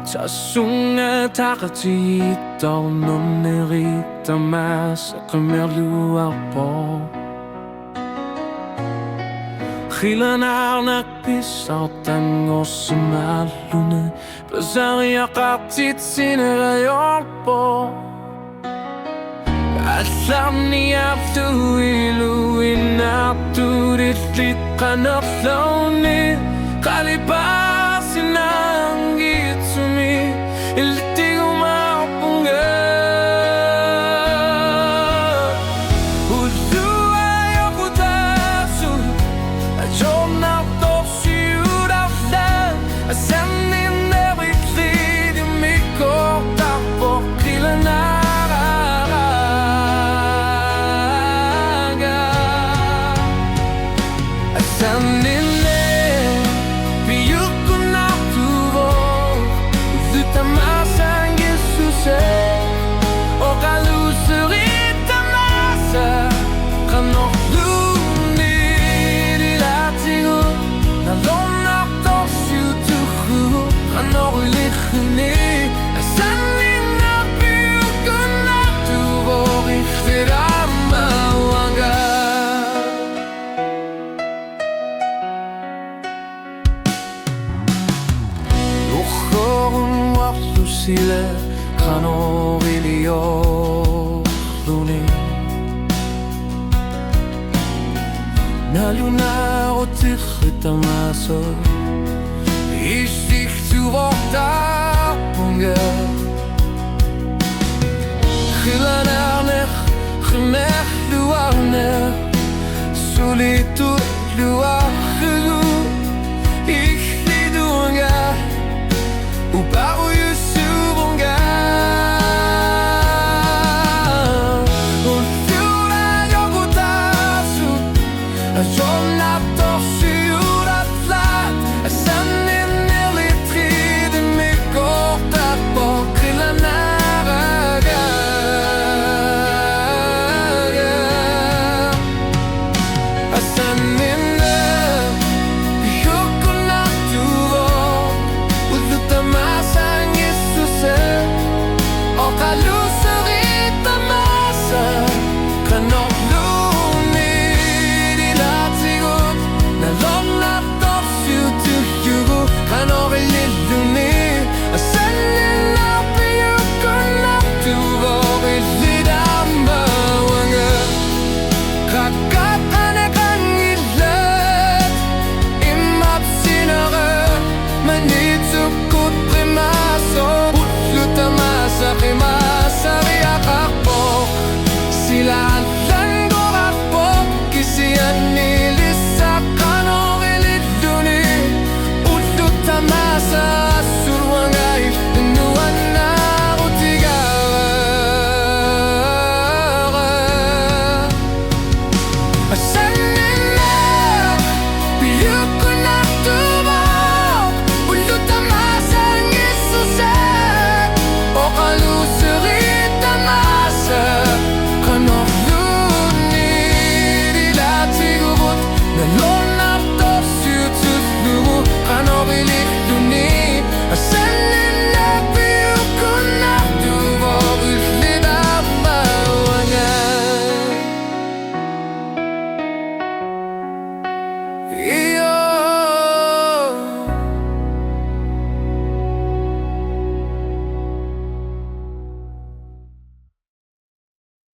자숭에 다가지다 넌 내리다 마사 그merluarpo Gilenaar pisautan ngosemalune Besaria katit sinerayolpo Atlamni abdu ilu inatu ditlit kanafloni Kalipasin ang gitsumi Iliti umapungga Udu ayoko tasu Ajom na tosi uraflan Asanin everything Dimiko tapo kilanaraga Asanin Sile kanoriliohluni Naluna otichitamaso Ishtik tuvortapunga Gilanarnech gemech luarner Solitud luargelu Ich lidunga Upau